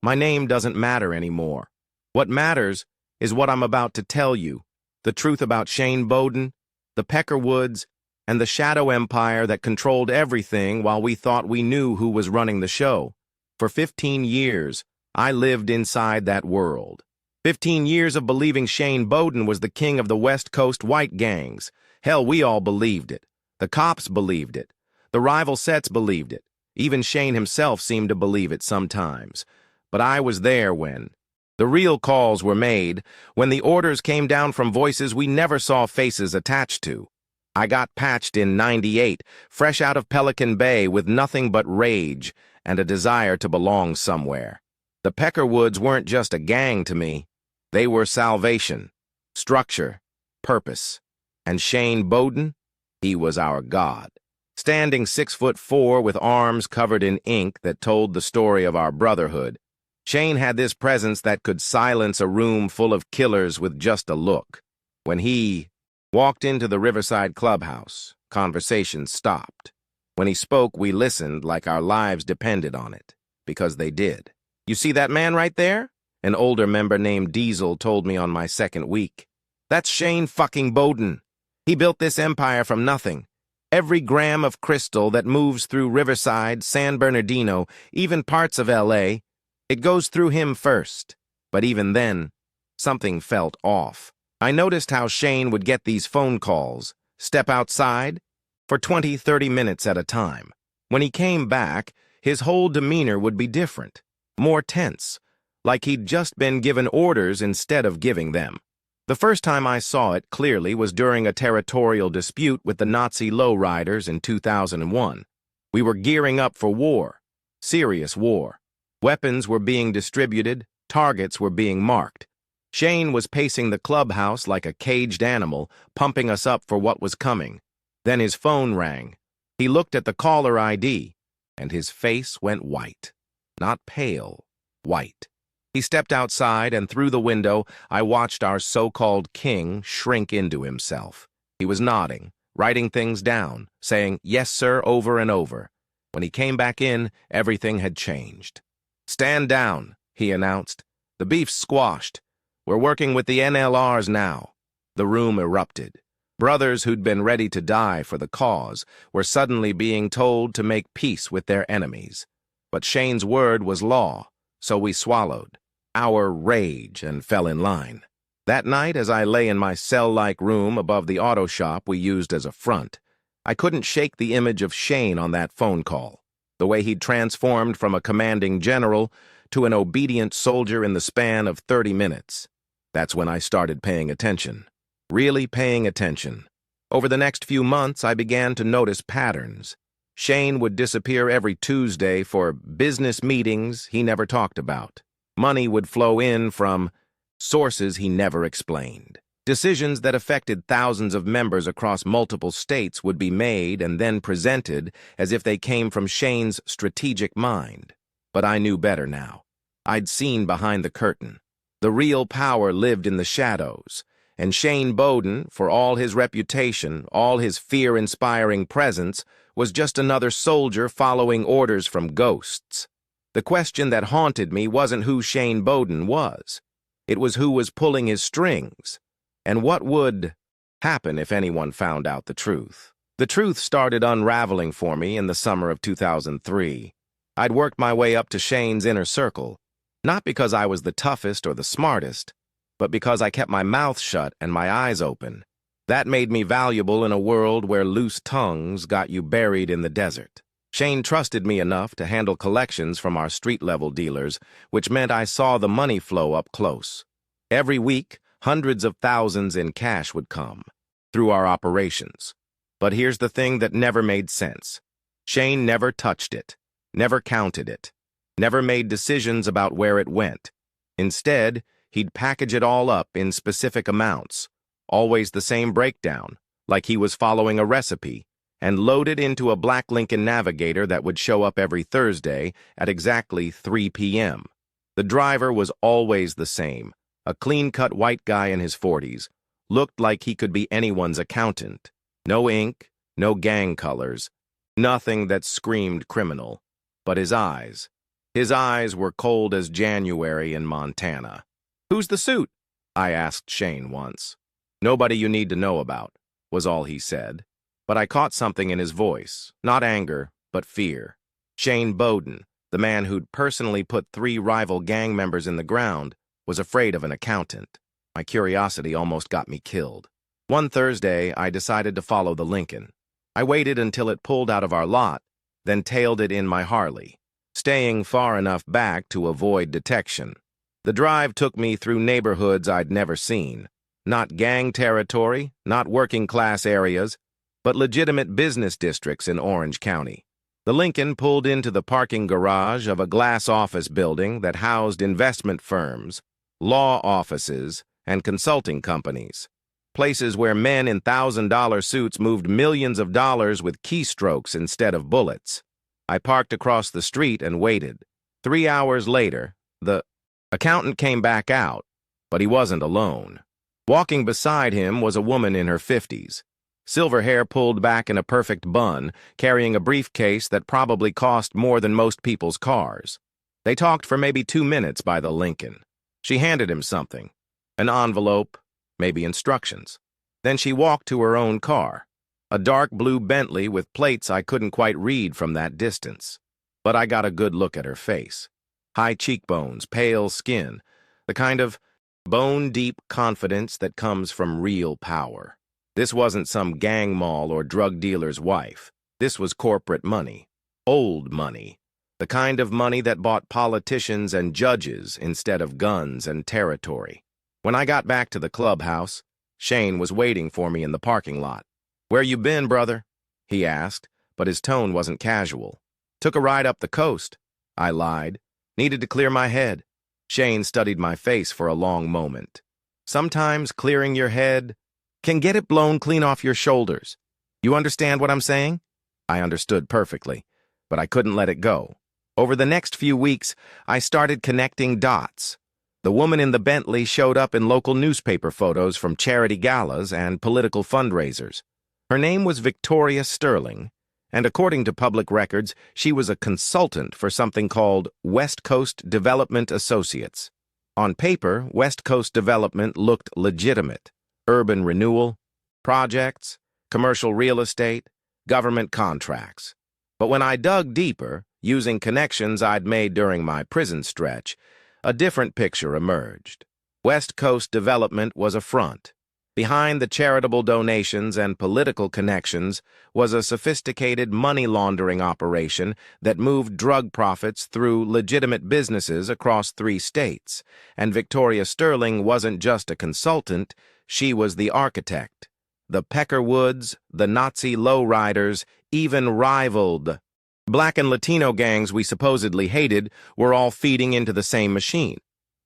My name doesn't matter anymore. What matters is what I'm about to tell you, the truth about Shane Bowden, the Peckerwoods, and the shadow empire that controlled everything while we thought we knew who was running the show. For 15 years, I lived inside that world. 15 years of believing Shane Bowden was the king of the West Coast white gangs. Hell, we all believed it. The cops believed it. The rival sets believed it. Even Shane himself seemed to believe it sometimes. But I was there when the real calls were made, when the orders came down from voices we never saw faces attached to. I got patched in '98, fresh out of Pelican Bay with nothing but rage and a desire to belong somewhere. The Peckerwoods weren't just a gang to me. They were salvation, structure, purpose. And Shane Bowden, he was our god. Standing 6'4" with arms covered in ink that told the story of our brotherhood, Shane had this presence that could silence a room full of killers with just a look. When he walked into the Riverside clubhouse, conversations stopped. When he spoke, we listened like our lives depended on it, because they did. You see that man right there? An older member named Diesel told me on my second week. That's Shane fucking Bowden. He built this empire from nothing. Every gram of crystal that moves through Riverside, San Bernardino, even parts of L.A., it goes through him first. But even then, something felt off. I noticed how Shane would get these phone calls, step outside, for 20, 30 minutes at a time. When he came back, his whole demeanor would be different, more tense, like he'd just been given orders instead of giving them. The first time I saw it clearly was during a territorial dispute with the Nazi lowriders in 2001. We were gearing up for war, serious war. Weapons were being distributed, targets were being marked. Shane was pacing the clubhouse like a caged animal, pumping us up for what was coming. Then his phone rang. He looked at the caller ID, and his face went white. Not pale, white. He stepped outside, and through the window, I watched our so-called king shrink into himself. He was nodding, writing things down, saying, "Yes, sir," over and over. When he came back in, everything had changed. "Stand down," he announced. "The beef's squashed. We're working with the NLRs now." The room erupted. Brothers who'd been ready to die for the cause were suddenly being told to make peace with their enemies. But Shane's word was law, so we swallowed our rage and fell in line. That night, as I lay in my cell-like room above the auto shop we used as a front, I couldn't shake the image of Shane on that phone call, the way he'd transformed from a commanding general to an obedient soldier in the span of 30 minutes. That's when I started paying attention, really paying attention. Over the next few months, I began to notice patterns. Shane would disappear every Tuesday for business meetings he never talked about. Money would flow in from sources he never explained. Decisions that affected thousands of members across multiple states would be made and then presented as if they came from Shane's strategic mind. But I knew better now. I'd seen behind the curtain. The real power lived in the shadows, and Shane Bowden, for all his reputation, all his fear-inspiring presence, was just another soldier following orders from ghosts. The question that haunted me wasn't who Shane Bowden was. It was who was pulling his strings, and what would happen if anyone found out the truth. The truth started unraveling for me in the summer of 2003. I'd worked my way up to Shane's inner circle, not because I was the toughest or the smartest, but because I kept my mouth shut and my eyes open. That made me valuable in a world where loose tongues got you buried in the desert. Shane trusted me enough to handle collections from our street-level dealers, which meant I saw the money flow up close. Every week, hundreds of thousands in cash would come through our operations. But here's the thing that never made sense. Shane never touched it, never counted it, never made decisions about where it went. Instead, he'd package it all up in specific amounts, always the same breakdown, like he was following a recipe, and load it into a black Lincoln Navigator that would show up every Thursday at exactly 3 p.m. The driver was always the same, a clean-cut white guy in his 40s, looked like he could be anyone's accountant. No ink, no gang colors, nothing that screamed criminal. But his eyes, His eyes were cold as January in Montana. "Who's the suit?" I asked Shane once. "Nobody you need to know about," was all he said. But I caught something in his voice, not anger, but fear. Shane Bowden, the man who'd personally put 3 rival gang members in the ground, was afraid of an accountant. My curiosity almost got me killed. One Thursday, I decided to follow the Lincoln. I waited until it pulled out of our lot, then tailed it in my Harley, staying far enough back to avoid detection. The drive took me through neighborhoods I'd never seen. Not gang territory, not working-class areas, but legitimate business districts in Orange County. The Lincoln pulled into the parking garage of a glass office building that housed investment firms, law offices, and consulting companies. Places where men in $1,000 suits moved millions of dollars with keystrokes instead of bullets. I parked across the street and waited. 3 hours later, the accountant came back out, but he wasn't alone. Walking beside him was a woman in her 50s. Silver hair pulled back in a perfect bun, carrying a briefcase that probably cost more than most people's cars. They talked for maybe 2 minutes by the Lincoln. She handed him something, an envelope, maybe instructions. Then she walked to her own car, a dark blue Bentley with plates I couldn't quite read from that distance. But I got a good look at her face. High cheekbones, pale skin, the kind of bone-deep confidence that comes from real power. This wasn't some gang mall or drug dealer's wife. This was corporate money, old money, the kind of money that bought politicians and judges instead of guns and territory. When I got back to the clubhouse, Shane was waiting for me in the parking lot. "Where you been, brother?" he asked, but his tone wasn't casual. "Took a ride up the coast," I lied. "Needed to clear my head." Shane studied my face for a long moment. "Sometimes clearing your head can get it blown clean off your shoulders. You understand what I'm saying?" I understood perfectly, but I couldn't let it go. Over the next few weeks, I started connecting dots. The woman in the Bentley showed up in local newspaper photos from charity galas and political fundraisers. Her name was Victoria Sterling, and according to public records, she was a consultant for something called West Coast Development Associates. On paper, West Coast Development looked legitimate. Urban renewal, projects, commercial real estate, government contracts. But when I dug deeper, using connections I'd made during my prison stretch, a different picture emerged. West Coast Development was a front. Behind the charitable donations and political connections was a sophisticated money laundering operation that moved drug profits through legitimate businesses across 3 states. And Victoria Sterling wasn't just a consultant, she was the architect. The Peckerwoods, the Nazi lowriders, even rivaled. Black and Latino gangs we supposedly hated were all feeding into the same machine.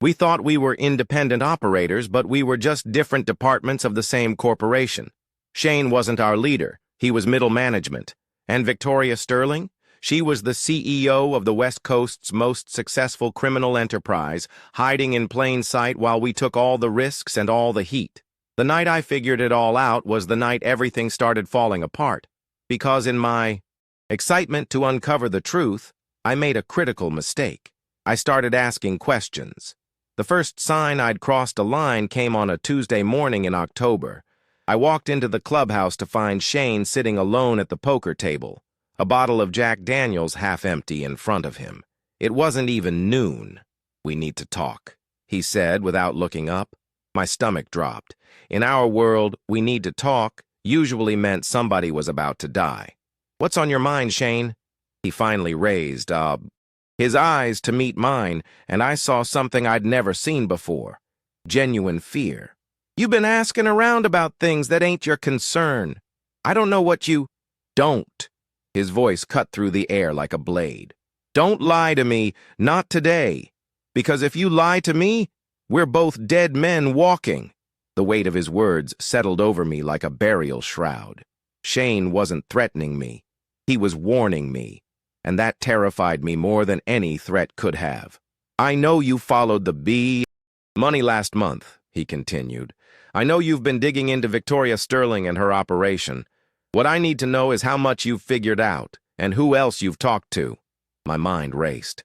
We thought we were independent operators, but we were just different departments of the same corporation. Shane wasn't our leader. He was middle management. And Victoria Sterling? She was the CEO of the West Coast's most successful criminal enterprise, hiding in plain sight while we took all the risks and all the heat. The night I figured it all out was the night everything started falling apart. Because in my excitement to uncover the truth, I made a critical mistake. I started asking questions. The first sign I'd crossed a line came on a Tuesday morning in October. I walked into the clubhouse to find Shane sitting alone at the poker table, a bottle of Jack Daniels half empty in front of him. It wasn't even noon. "We need to talk," he said without looking up. My stomach dropped. In our world, "we need to talk" usually meant somebody was about to die. "What's on your mind, Shane?" He finally raised his eyes to meet mine, and I saw something I'd never seen before. Genuine fear. "You've been asking around about things that ain't your concern. I don't know what you—" "Don't." His voice cut through the air like a blade. "Don't lie to me, not today. Because if you lie to me, we're both dead men walking." The weight of his words settled over me like a burial shroud. Shane wasn't threatening me. He was warning me. And that terrified me more than any threat could have. "I know you followed the money last month," he continued. "I know you've been digging into Victoria Sterling and her operation. What I need to know is how much you've figured out, and who else you've talked to." My mind raced.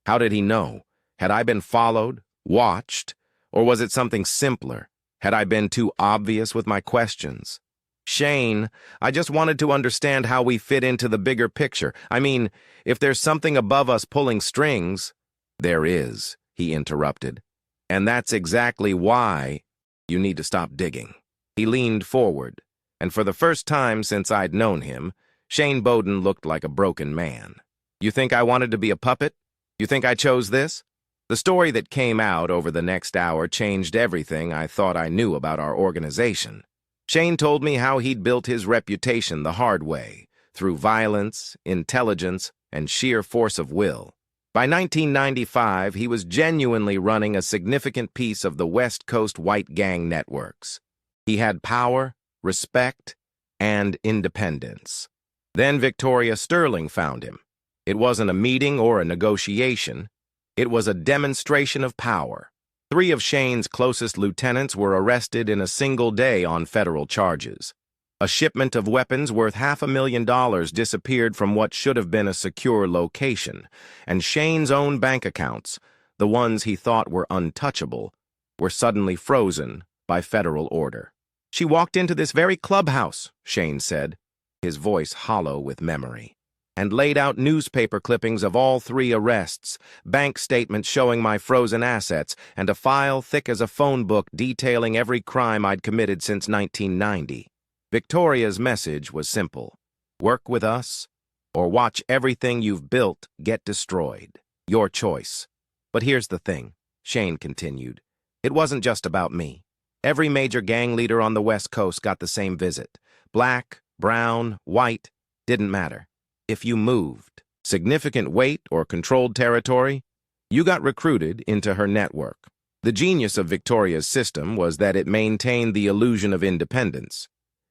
How did he know? Had I been followed, watched, or was it something simpler? Had I been too obvious with my questions? Shane, I just wanted to understand how we fit into the bigger picture. I mean, if there's something above us pulling strings— There is, he interrupted. And that's exactly why you need to stop digging. He leaned forward, and for the first time since I'd known him, Shane Bowden looked like a broken man. You think I wanted to be a puppet? You think I chose this? The story that came out over the next hour changed everything I thought I knew about our organization. Shane told me how he'd built his reputation the hard way, through violence, intelligence, and sheer force of will. By 1995, he was genuinely running a significant piece of the West Coast white gang networks. He had power, respect, and independence. Then Victoria Sterling found him. It wasn't a meeting or a negotiation. It was a demonstration of power. 3 of Shane's closest lieutenants were arrested in a single day on federal charges. A shipment of weapons worth $500,000 disappeared from what should have been a secure location, and Shane's own bank accounts, the ones he thought were untouchable, were suddenly frozen by federal order. She walked into this very clubhouse, Shane said, his voice hollow with memory, and laid out newspaper clippings of all 3 arrests, bank statements showing my frozen assets, and a file thick as a phone book detailing every crime I'd committed since 1990. Victoria's message was simple: work with us, or watch everything you've built get destroyed. Your choice. But here's the thing, Shane continued. It wasn't just about me. Every major gang leader on the West Coast got the same visit. Black, brown, white, didn't matter. If you moved significant weight or controlled territory, you got recruited into her network. The genius of Victoria's system was that it maintained the illusion of independence.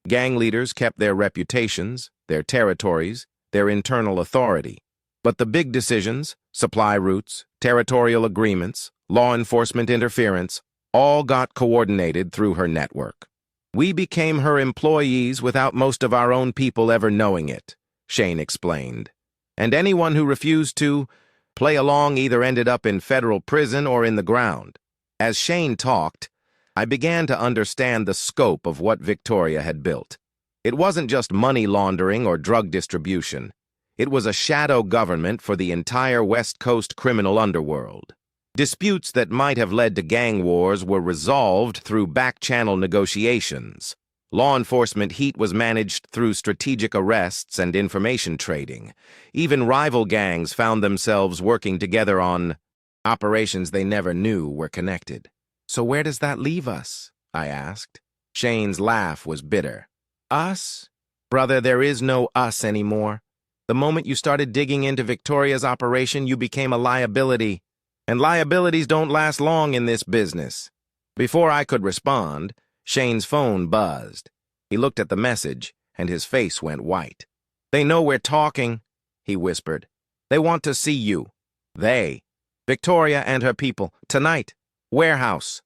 Gang leaders kept their reputations, their territories, their internal authority. But the big decisions, supply routes, territorial agreements, law enforcement interference, all got coordinated through her network. We became her employees without most of our own people ever knowing it, Shane explained. And anyone who refused to play along either ended up in federal prison or in the ground. As Shane talked, I began to understand the scope of what Victoria had built. It wasn't just money laundering or drug distribution. It was a shadow government for the entire West Coast criminal underworld. Disputes that might have led to gang wars were resolved through back-channel negotiations. Law enforcement heat was managed through strategic arrests and information trading. Even rival gangs found themselves working together on operations they never knew were connected. So where does that leave us? I asked. Shane's laugh was bitter. Us? Brother, there is no us anymore. The moment you started digging into Victoria's operation, you became a liability. And liabilities don't last long in this business. Before I could respond, Shane's phone buzzed. He looked at the message, and his face went white. They know we're talking, he whispered. They want to see you. They. Victoria and her people. Tonight. Warehouse.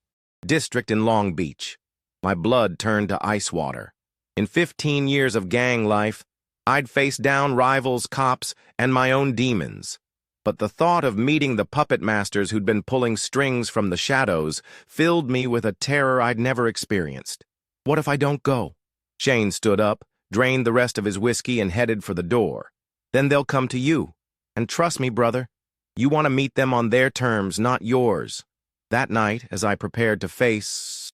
District in Long Beach. My blood turned to ice water. In 15 years of gang life, I'd faced down rivals, cops, and my own demons. But the thought of meeting the puppet masters who'd been pulling strings from the shadows filled me with a terror I'd never experienced. What if I don't go? Shane stood up, drained the rest of his whiskey, and headed for the door. Then they'll come to you. And trust me, brother, you want to meet them on their terms, not yours. That night, as I prepared to face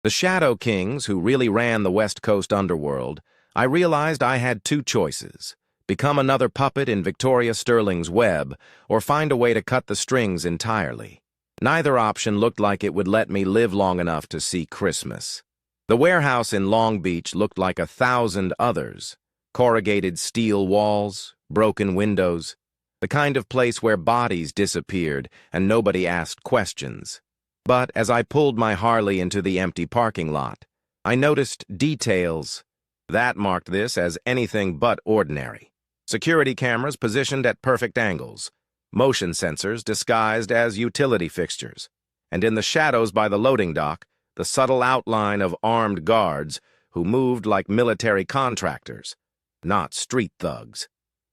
the Shadow Kings who really ran the West Coast underworld, I realized I had 2 choices. Become another puppet in Victoria Sterling's web, or find a way to cut the strings entirely. Neither option looked like it would let me live long enough to see Christmas. The warehouse in Long Beach looked like 1,000 others. Corrugated steel walls, broken windows, the kind of place where bodies disappeared and nobody asked questions. But as I pulled my Harley into the empty parking lot, I noticed details that marked this as anything but ordinary. Security cameras positioned at perfect angles, motion sensors disguised as utility fixtures, and in the shadows by the loading dock, the subtle outline of armed guards who moved like military contractors, not street thugs.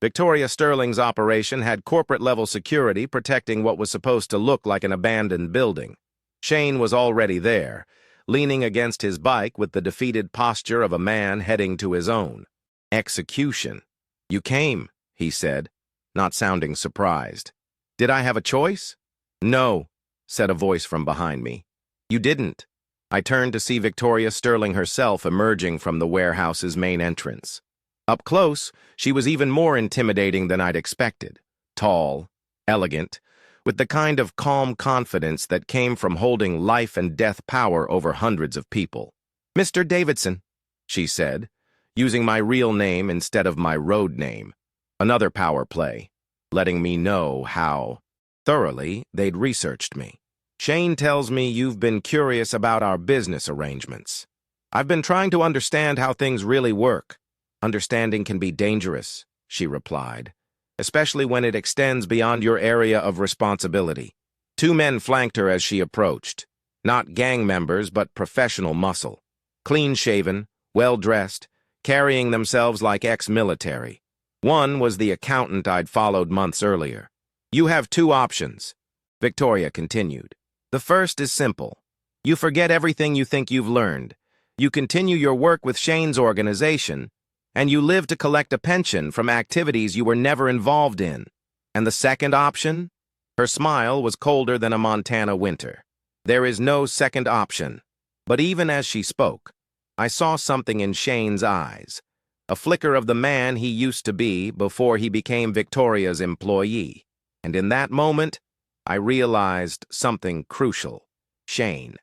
Victoria Sterling's operation had corporate-level security protecting what was supposed to look like an abandoned building. Shane was already there, leaning against his bike with the defeated posture of a man heading to his own execution. "You came," he said, not sounding surprised. "Did I have a choice?" "No," said a voice from behind me. "You didn't." I turned to see Victoria Sterling herself emerging from the warehouse's main entrance. Up close, she was even more intimidating than I'd expected. Tall, elegant, with the kind of calm confidence that came from holding life and death power over hundreds of people. "Mr. Davidson," she said, using my real name instead of my road name. Another power play, letting me know how thoroughly they'd researched me. "Shane tells me you've been curious about our business arrangements. I've been trying to understand how things really work. Understanding can be dangerous," she replied, "especially when it extends beyond your area of responsibility." Two men flanked her as she approached. Not gang members, but professional muscle. Clean-shaven, well-dressed, carrying themselves like ex-military. One was the accountant I'd followed months earlier. "You have two options," Victoria continued. "The first is simple. You forget everything you think you've learned. You continue your work with Shane's organization, and you live to collect a pension from activities you were never involved in. And the second option?" Her smile was colder than a Montana winter. "There is no second option." But even as she spoke, I saw something in Shane's eyes, a flicker of the man he used to be before he became Victoria's employee. And in that moment, I realized something crucial. Shane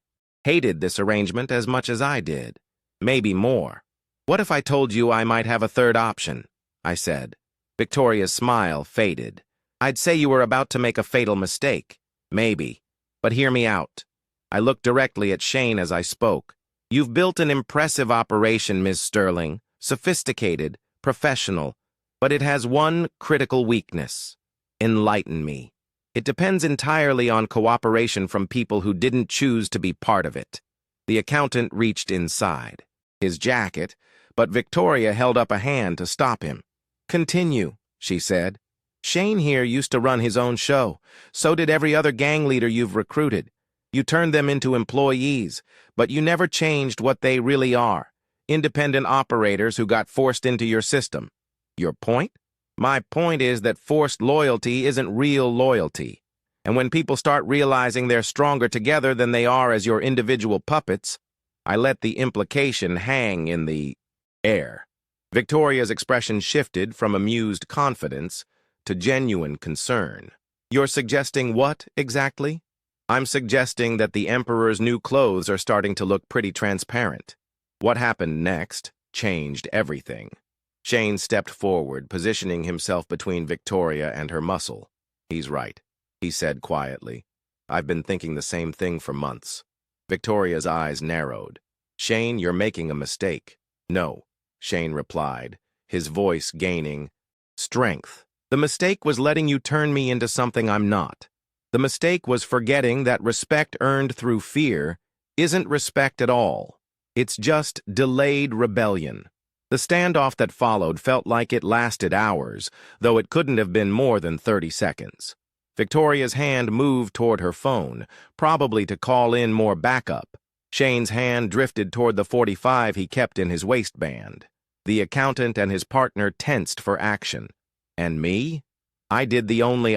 hated this arrangement as much as I did, maybe more. "What if I told you I might have a third option?" I said. Victoria's smile faded. "I'd say you were about to make a fatal mistake. Maybe. But hear me out." I looked directly at Shane as I spoke. "You've built an impressive operation, Ms. Sterling, sophisticated, professional, but it has one critical weakness. Enlighten me. It depends entirely on cooperation from people who didn't choose to be part of it." The accountant reached inside his jacket, but Victoria held up a hand to stop him. "Continue," she said. "Shane here used to run his own show. So did every other gang leader you've recruited. You turned them into employees, but you never changed what they really are. Independent operators who got forced into your system. Your point? My point is that forced loyalty isn't real loyalty. And when people start realizing they're stronger together than they are as your individual puppets," I let the implication hang in the air. Victoria's expression shifted from amused confidence to genuine concern. "You're suggesting what, exactly?" "I'm suggesting that the Emperor's new clothes are starting to look pretty transparent." What happened next changed everything. Shane stepped forward, positioning himself between Victoria and her muscle. "He's right," he said quietly. "I've been thinking the same thing for months." Victoria's eyes narrowed. "Shane, you're making a mistake." "No," Shane replied, his voice gaining strength. "The mistake was letting you turn me into something I'm not. The mistake was forgetting that respect earned through fear isn't respect at all. It's just delayed rebellion." The standoff that followed felt like it lasted hours, though it couldn't have been more than 30 seconds. Victoria's hand moved toward her phone, probably to call in more backup. Shane's hand drifted toward the .45 he kept in his waistband. The accountant and his partner tensed for action. And me? I did the only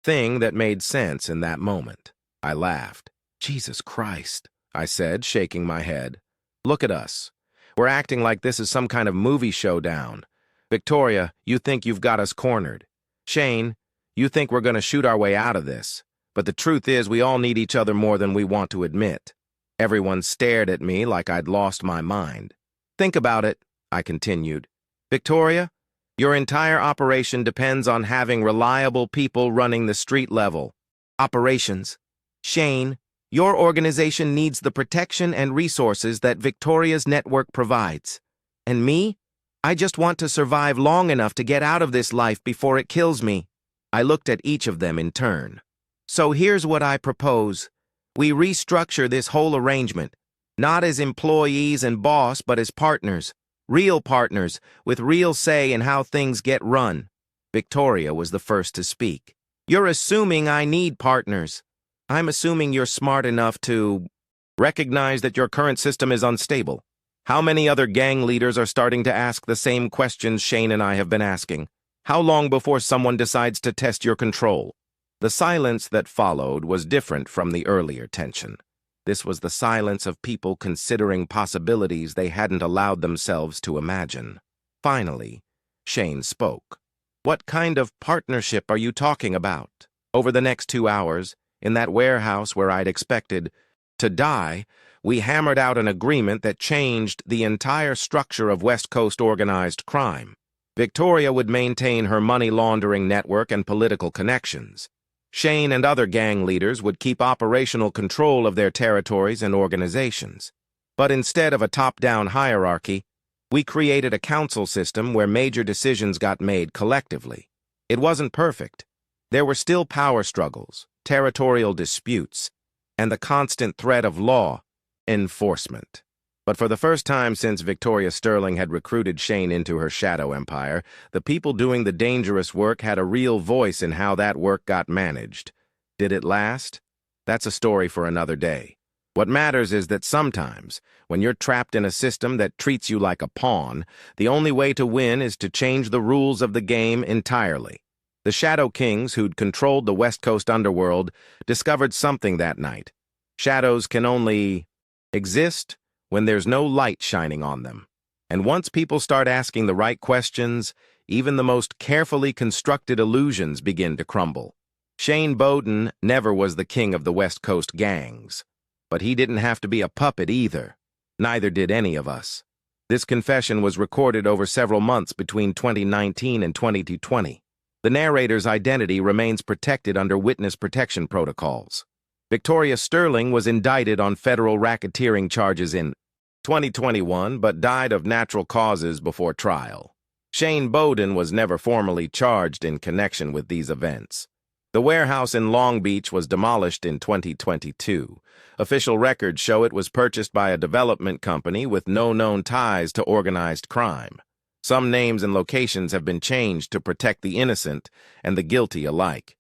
thing that made sense in that moment. I laughed. "Jesus Christ," I said, shaking my head. "Look at us. We're acting like this is some kind of movie showdown. Victoria, you think you've got us cornered. Shane, you think we're going to shoot our way out of this. But the truth is we all need each other more than we want to admit." Everyone stared at me like I'd lost my mind. "Think about it," I continued. "Victoria, your entire operation depends on having reliable people running the street-level operations. Shane, your organization needs the protection and resources that Victoria's network provides. And me? I just want to survive long enough to get out of this life before it kills me." I looked at each of them in turn. "So here's what I propose. We restructure this whole arrangement, not as employees and boss, but as partners. Real partners, with real say in how things get run. Victoria was the first to speak. You're assuming I need partners. I'm assuming you're smart enough to recognize that your current system is unstable. How many other gang leaders are starting to ask the same questions Shane and I have been asking? How long before someone decides to test your control? The silence that followed was different from the earlier tension. This was the silence of people considering possibilities they hadn't allowed themselves to imagine. Finally, Shane spoke. What kind of partnership are you talking about? Over the next 2 hours, in that warehouse where I'd expected to die, we hammered out an agreement that changed the entire structure of West Coast organized crime. Victoria would maintain her money laundering network and political connections. Shane and other gang leaders would keep operational control of their territories and organizations. But instead of a top-down hierarchy, we created a council system where major decisions got made collectively. It wasn't perfect. There were still power struggles, territorial disputes, and the constant threat of law enforcement. But for the first time since Victoria Sterling had recruited Shane into her shadow empire, the people doing the dangerous work had a real voice in how that work got managed. Did it last? That's a story for another day. What matters is that sometimes, when you're trapped in a system that treats you like a pawn, the only way to win is to change the rules of the game entirely. The Shadow Kings, who'd controlled the West Coast underworld, discovered something that night. Shadows can only exist when there's no light shining on them. And once people start asking the right questions, even the most carefully constructed illusions begin to crumble. Shane Bowden never was the king of the West Coast gangs. But he didn't have to be a puppet either. Neither did any of us. This confession was recorded over several months between 2019 and 2020. The narrator's identity remains protected under witness protection protocols. Victoria Sterling was indicted on federal racketeering charges in 2021, but died of natural causes before trial. Shane Bowden was never formally charged in connection with these events. The warehouse in Long Beach was demolished in 2022. Official records show it was purchased by a development company with no known ties to organized crime. Some names and locations have been changed to protect the innocent and the guilty alike.